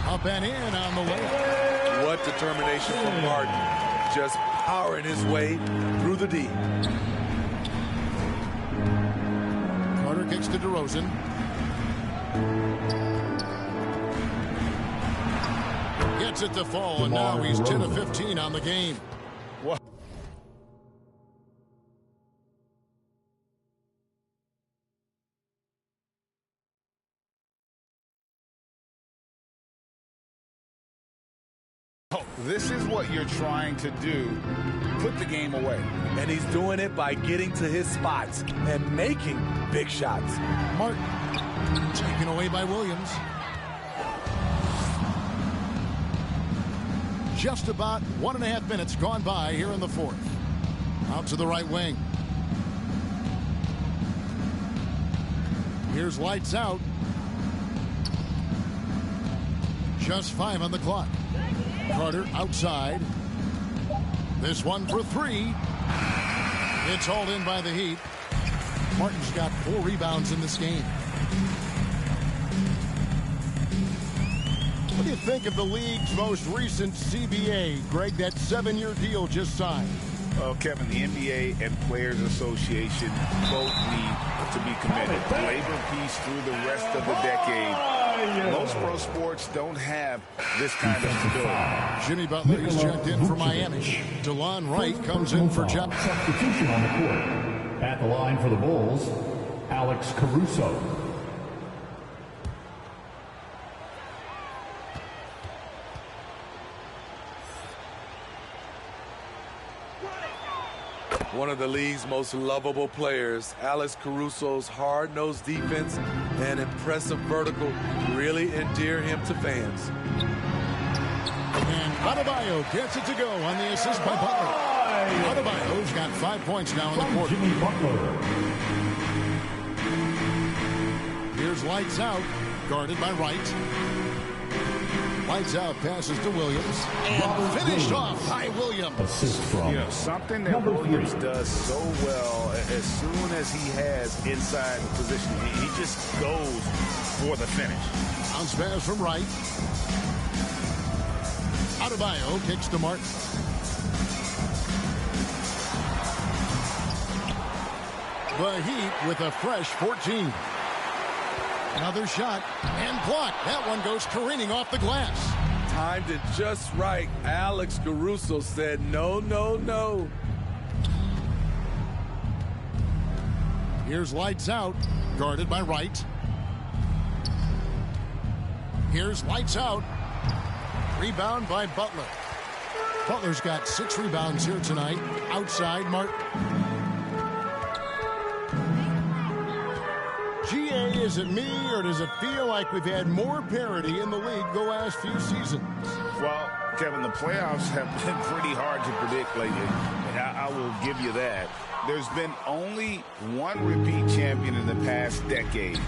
Up and in on the layup. What determination from Martin. Just powering his way through the D. Carter kicks to DeRozan. Gets it to fall, and now he's 10 of 15 on the game. What? This is what you're trying to do. Put the game away. And he's doing it by getting to his spots and making big shots. Martin taken away by Williams. Just about 1.5 minutes gone by here in the fourth. Out to the right wing. Here's Lights Out. Just 5 on the clock. Carter outside. This one for 3. It's hauled in by the Heat. Martin's got 4 rebounds in this game. What do you think of the league's most recent CBA, Greg? That 7-year deal just signed. Well, Kevin, the NBA and Players Association both need to be committed. Labor peace through the rest of the decade. Most pro sports don't have this kind of stability. Jimmy Butler is checked in for Miami. DeLon Wright comes in for Josh. Substitution on the court. At the line for the Bulls, Alex Caruso. One of the league's most lovable players, Alex Caruso's hard-nosed defense and impressive vertical really endear him to fans. And Adebayo gets it to go on the assist by Butler. Adebayo's got 5 points now in the quarter. Jimmy Butler. Here's Lights Out, guarded by Wright. Lights Out passes to Williams. And finished off by Williams. Assist from something that Williams does so well, as soon as he has inside position, he just goes for the finish. Bounce pass from Wright. Adebayo kicks to Martin. The Heat with a fresh 14. Another shot and blocked. That one goes careening off the glass. Timed it just right. Alex Caruso said no, no, no. Here's Lights Out, guarded by Wright. Here's Lights Out. Rebound by Butler. Butler's got 6 rebounds here tonight. Outside Martin. GA, is it me, or does it feel like we've had more parity in the league the last few seasons? Well, Kevin, the playoffs have been pretty hard to predict lately. I will give you that. There's been only one repeat champion in the past decade.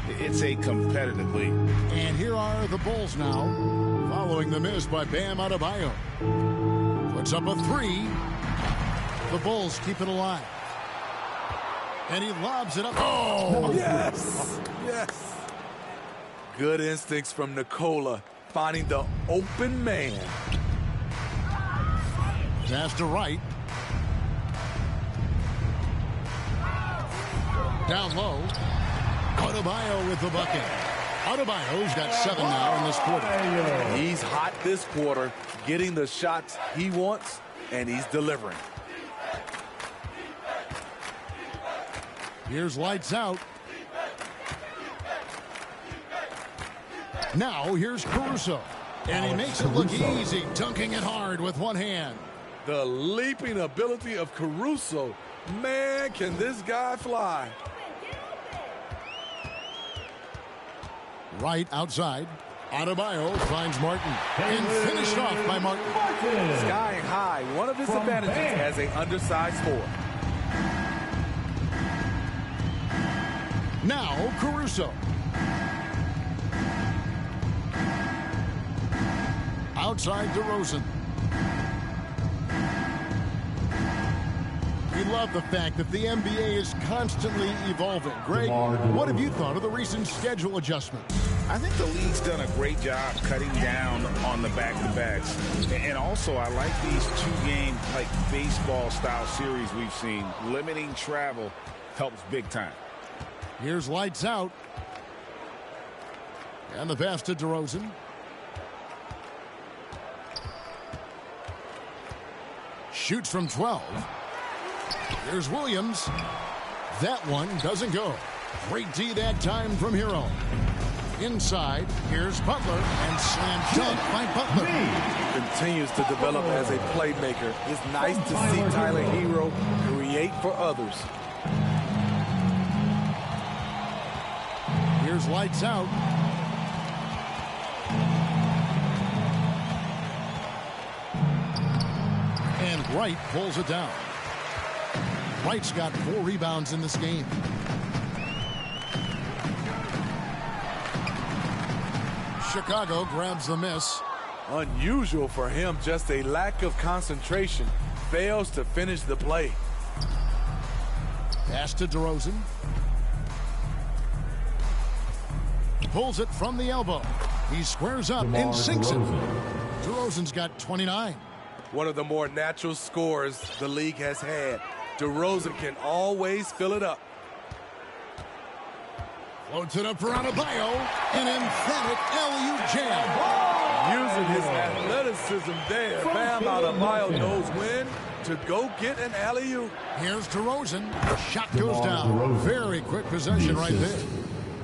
It's a competitive league. And here are the Bulls now, following the miss by Bam Adebayo. Puts up a 3. The Bulls keep it alive. And he lobs it up. Oh, yes. Yes. Good instincts from Nikola, finding the open man. Pass to Wright. Down low. Adebayo with the bucket. Adebayo's got 7 now in this quarter. He's hot this quarter, getting the shots he wants, and he's delivering. Here's Lights Out. Now here's Caruso. And he makes it look easy, dunking it hard with one hand. The leaping ability of Caruso. Man, can this guy fly. Right outside. Adebayo finds Martin. And finished off by Martin. Skying high, one of his advantages as an undersized forward. Now Caruso. Outside DeRozan. We love the fact that the NBA is constantly evolving. Greg, what have you thought of the recent schedule adjustments? I think the league's done a great job cutting down on the back-to-backs. And also, I like these 2-game, like baseball-style series we've seen. Limiting travel helps big time. Here's Lights Out. And the pass to DeRozan. Shoots from 12. Here's Williams. That one doesn't go. Great D that time from Hero. Inside, here's Butler, and slam dunk by Butler. Continues to develop as a playmaker. It's nice to see Tyler Hero create for others. Here's Lights Out. And Wright pulls it down. Wright's got 4 rebounds in this game. Chicago grabs the miss. Unusual for him, just a lack of concentration. Fails to finish the play. Pass to DeRozan. Pulls it from the elbow. He squares up and sinks it. DeRozan's got 29. One of the more natural scorers the league has had. DeRozan can always fill it up. Floats it up for Adebayo. An emphatic LU jam. Using his athleticism there. Bam Adebayo knows when to go get an alley-oop. Here's DeRozan. Shot goes down. Very quick possession right there.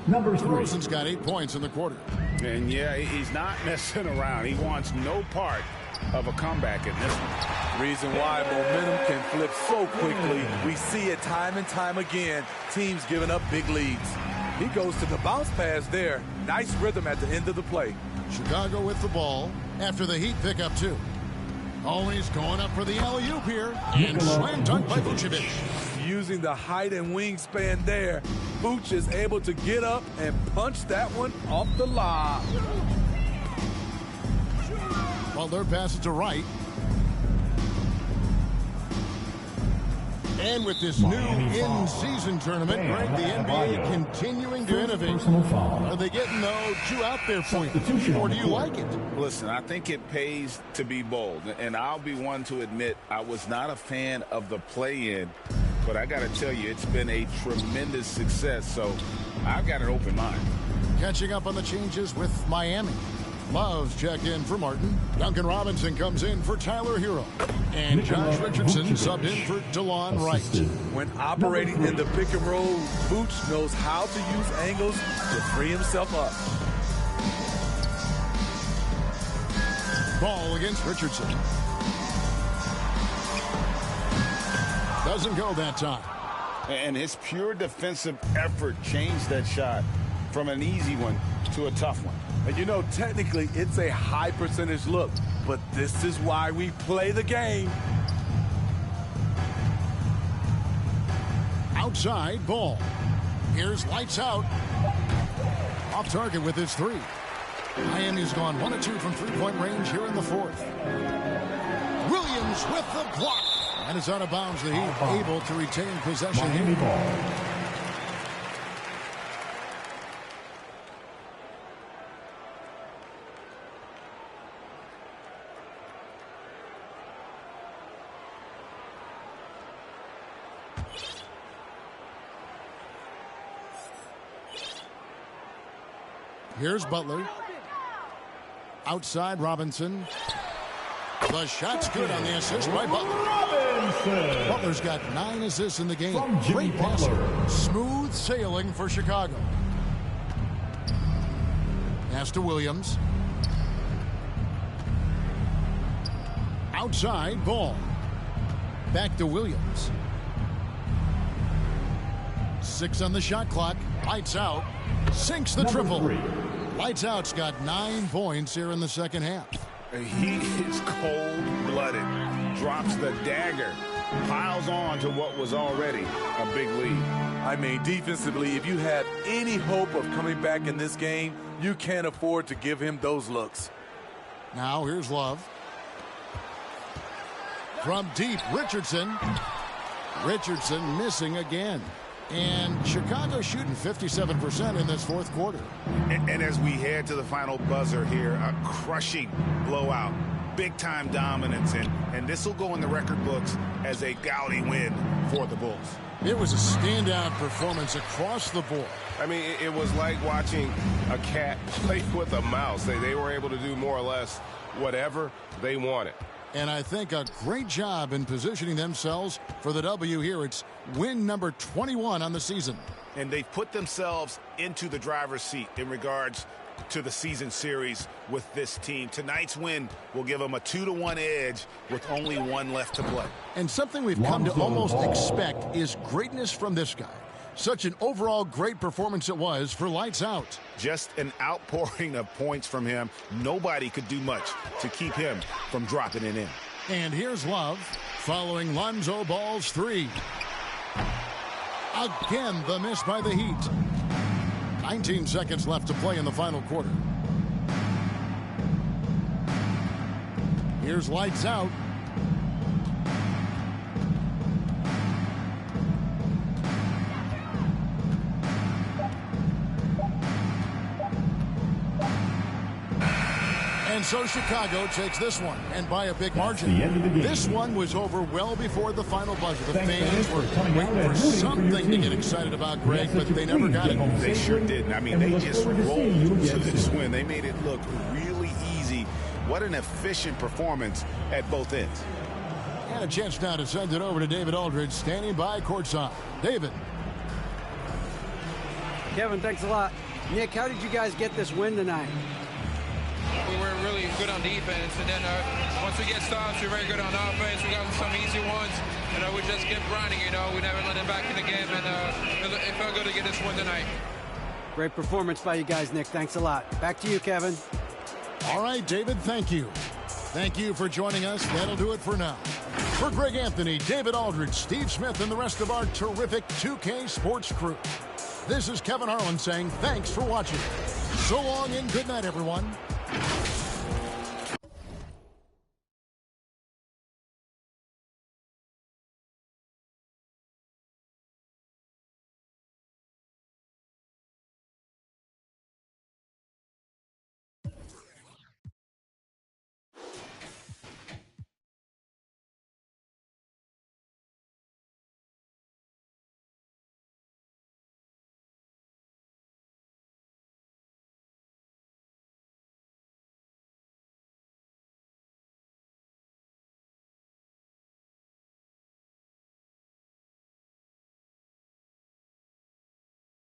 Number 3. DeRozan's got 8 points in the quarter. And yeah, he's not messing around. He wants no part of a comeback in this one. Reason why momentum can flip so quickly. We see it time and time again. Teams giving up big leads. He goes to the bounce pass there. Nice rhythm at the end of the play. Chicago with the ball after the Heat pick up 2. Always going up for the alley-oop here. And slam dunk by Vucevic. Using the height and wingspan there, Vooch is able to get up and punch that one off the lob. Butler passes to Wright. And with this new in-season tournament, Greg, the NBA continuing to innovate. Are they getting, though, 2 out there for you? Or do you like it? Listen, I think it pays to be bold. And I'll be one to admit I was not a fan of the play-in. But I got to tell you, it's been a tremendous success. So I've got an open mind. Catching up on the changes with Miami. Love's checked in for Martin. Duncan Robinson comes in for Tyler Hero. And Josh Richardson subbed in for DeLon Wright. When operating in the pick and roll, Vooch knows how to use angles to free himself up. Ball against Richardson. Doesn't go that time. And his pure defensive effort changed that shot from an easy one to a tough one. And you know, technically, it's a high percentage look, but this is why we play the game. Outside ball. Here's lights out. Off target with his 3. Miami's gone 1 of 2 from 3-point range here in the 4th. Williams with the block. And it's out of bounds. The Heat able to retain possession here. Here's Butler. Outside Robinson. The shot's good on the assist by Butler. Butler's got 9 assists in the game. Great passer. Smooth sailing for Chicago. Pass to Williams. Outside ball. Back to Williams. 6 on the shot clock. Lights out. Sinks the triple. Lights out's got 9 points here in the second half. He is cold-blooded. Drops the dagger. Piles on to what was already a big lead. I mean, defensively, if you have any hope of coming back in this game, you can't afford to give him those looks. Now here's Love. From deep, Richardson. Richardson missing again. And Chicago shooting 57% in this 4th quarter. And as we head to the final buzzer here, a crushing blowout. Big-time dominance. And this will go in the record books as a gaudy win for the Bulls. It was a standout performance across the board. I mean, it was like watching a cat play with a mouse. They were able to do more or less whatever they wanted. And I think a great job in positioning themselves for the W here. It's win number 21 on the season. And they've put themselves into the driver's seat in regards to the season series with this team. Tonight's win will give them a 2-1 edge with only 1 left to play. And something we've come to almost expect is greatness from this guy. Such an overall great performance it was for Lights Out. Just an outpouring of points from him. Nobody could do much to keep him from dropping it in. And here's Love following Lonzo Ball's 3. Again, the miss by the Heat. 19 seconds left to play in the final quarter. Here's Lights Out. And so Chicago takes this one, and by a big margin. This one was over well before the final buzzer. The fans were waiting for something to get excited about, Greg, but they never got it. They sure didn't. I mean, they just rolled to this win. They made it look really easy. What an efficient performance at both ends. And a chance now to send it over to David Aldridge, standing by courtside. David. Kevin, thanks a lot. Nick, how did you guys get this win tonight? We weren't really good on defense. And then once we get stops, we're very good on offense. We got some easy ones. We just kept grinding, We never let them back in the game. And it felt good to get this one tonight. Great performance by you guys, Nick. Thanks a lot. Back to you, Kevin. All right, David, thank you. Thank you for joining us. That'll do it for now. For Greg Anthony, David Aldridge, Steve Smith, and the rest of our terrific 2K Sports crew, this is Kevin Harlan saying thanks for watching. So long and good night, everyone.